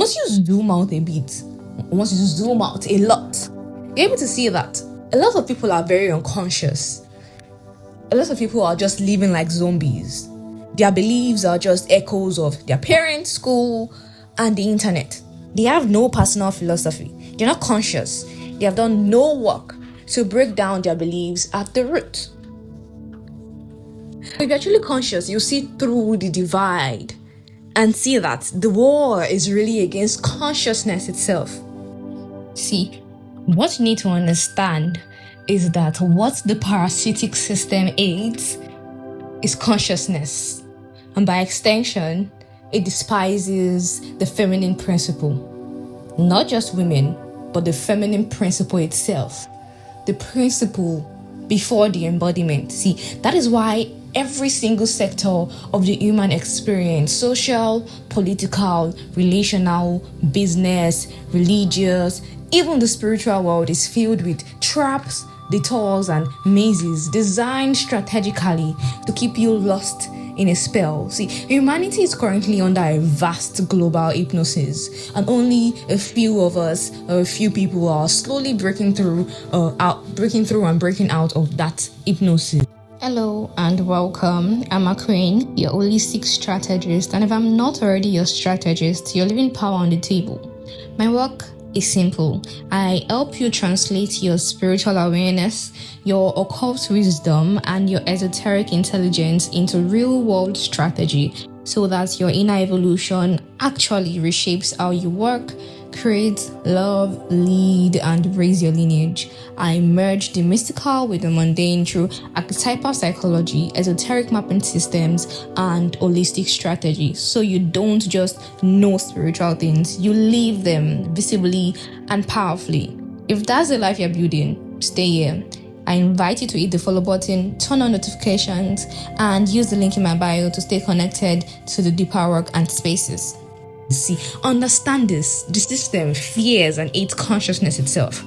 Once you zoom out a bit, once you zoom out a lot, you're able to see that a lot of people are very unconscious. A lot of people are just living like zombies. Their beliefs are just echoes of their parents, school, and the internet. They have no personal philosophy. They're not conscious. They have done no work to break down their beliefs at the root. If you're actually conscious, you see through the divide and see that the war is really against consciousness itself. See, what you need to understand is that what the parasitic system aids is consciousness. And by extension, it despises the feminine principle. Not just women, but the feminine principle itself. The principle before the embodiment. See, that is why every single sector of the human experience, social, political, relational, business, religious, even the spiritual world is filled with traps, detours, and mazes designed strategically to keep you lost in a spell. See, humanity is currently under a vast global hypnosis, and only a few of us, or a few people, are slowly breaking through and breaking out of that hypnosis. Hello and welcome. I'm a queen, your holistic strategist, and if I'm not already your strategist, you're leaving power on the table. My work is simple. I help you translate your spiritual awareness, your occult wisdom, and your esoteric intelligence into real-world strategy so that your inner evolution actually reshapes how you work, create, love, lead, and raise your lineage. I merge the mystical with the mundane through archetypal psychology, esoteric mapping systems, and holistic strategy. So you don't just know spiritual things, you live them visibly and powerfully. If that's the life you're building, stay here. I invite you to hit the follow button, turn on notifications, and use the link in my bio to stay connected to the deeper work and spaces. See, understand this. The system fears and hates consciousness itself.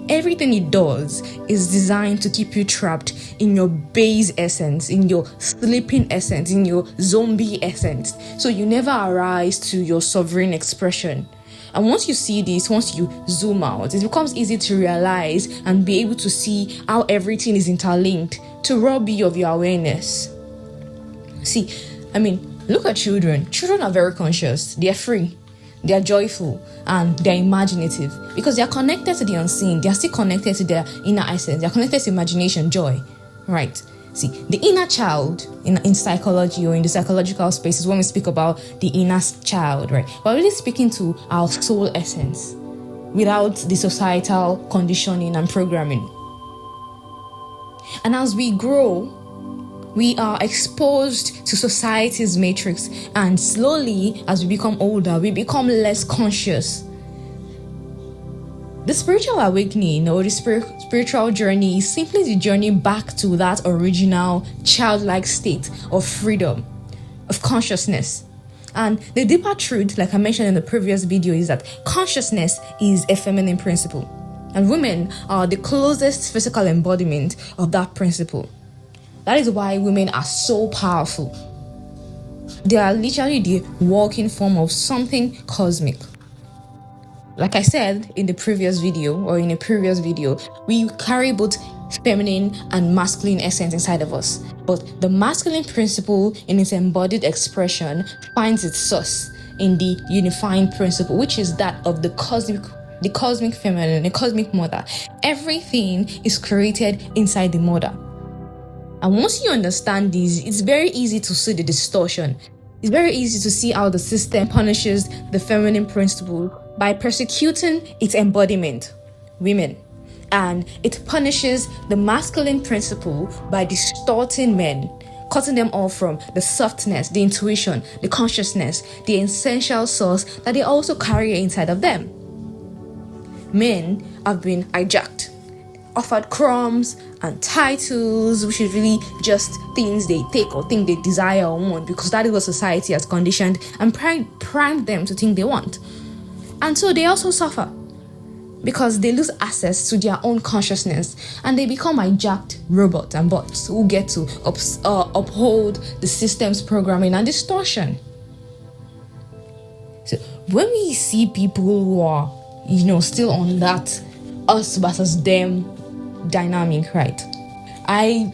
Everything it does is designed to keep you trapped in your base essence, in your sleeping essence, in your zombie essence. So you never arise to your sovereign expression. And once you see this, once you zoom out, it becomes easy to realize and be able to see how everything is interlinked to rob you of your awareness. See, look at children. Children are very conscious. They are free. They are joyful. And they are imaginative. Because they are connected to the unseen. They are still connected to their inner essence. They are connected to imagination, joy. Right? See, the inner child in psychology or in the psychological spaces, when we speak about the inner child, right? We're really speaking to our soul essence without the societal conditioning and programming. And as we grow, we are exposed to society's matrix, and slowly, as we become older, we become less conscious. The spiritual awakening or the spiritual journey is simply the journey back to that original childlike state of freedom, of consciousness. And the deeper truth, like I mentioned in the previous video, is that consciousness is a feminine principle, and women are the closest physical embodiment of that principle. That is why women are so powerful. They are literally the walking form of something cosmic. Like I said in a previous video, we carry both feminine and masculine essence inside of us. But the masculine principle in its embodied expression finds its source in the unifying principle, which is that of the cosmic feminine, the cosmic mother. Everything is created inside the mother. And once you understand this, it's very easy to see the distortion. It's very easy to see how the system punishes the feminine principle by persecuting its embodiment, women. And it punishes the masculine principle by distorting men, cutting them off from the softness, the intuition, the consciousness, the essential source that they also carry inside of them. Men have been hijacked, offered crumbs and titles, which is really just things they take or think they desire or want, because that is what society has conditioned and primed them to think they want. And so they also suffer because they lose access to their own consciousness and they become hijacked robots and bots who get to uphold the system's programming and distortion. So when we see people who are, still on that us versus them dynamic, right? I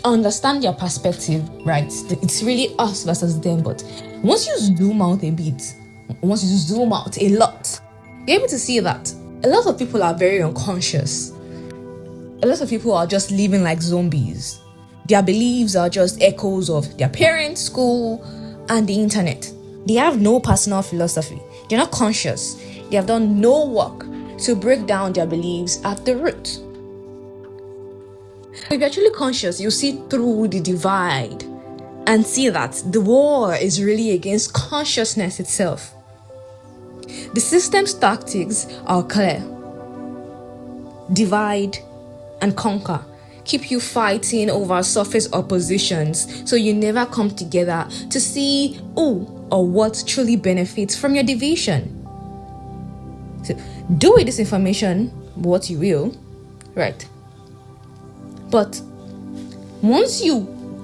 understand your perspective, right? It's really us versus them. But once you zoom out a bit, once you zoom out a lot, you're able to see that a lot of people are very unconscious. A lot of people are just living like zombies. Their beliefs are just echoes of their parents, school, and the internet. They have no personal philosophy. They're not conscious. They have done no work to break down their beliefs at the root. If you're actually conscious, you'll see through the divide and see that the war is really against consciousness itself. The system's tactics are clear. Divide and conquer. Keep you fighting over surface oppositions so you never come together to see who or what truly benefits from your division. So do with this information what you will, right? But once you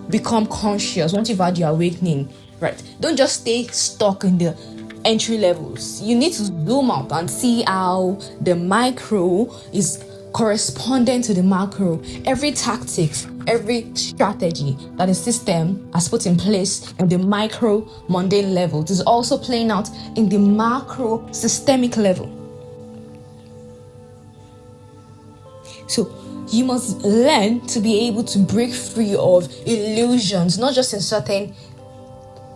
become conscious, once you've had your awakening, right, don't just stay stuck in the entry levels. You need to zoom out and see how the micro is corresponding to the macro. Every tactic, every strategy that the system has put in place in the micro mundane level is also playing out in the macro systemic level. So you must learn to be able to break free of illusions, not just in certain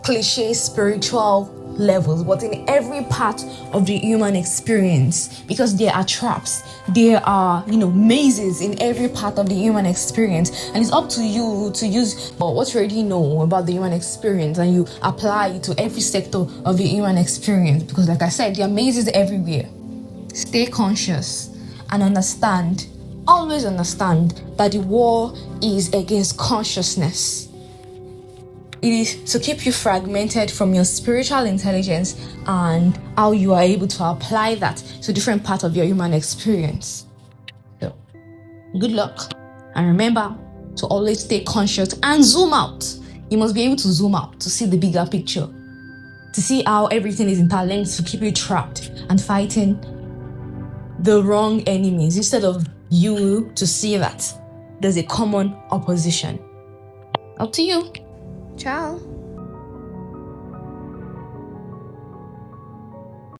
cliche spiritual levels, but in every part of the human experience, because there are traps, there are mazes in every part of the human experience, and it's up to you to use what you already know about the human experience and you apply it to every sector of the human experience, because like I said, there are mazes everywhere. Stay conscious and understand, always understand that the war is against consciousness. It is to keep you fragmented from your spiritual intelligence and how you are able to apply that to different parts of your human experience. So, good luck. And remember to always stay conscious and zoom out. You must be able to zoom out to see the bigger picture, to see how everything is interlinked to keep you trapped and fighting the wrong enemies instead of you to see that there's a common opposition. Up to you. Ciao.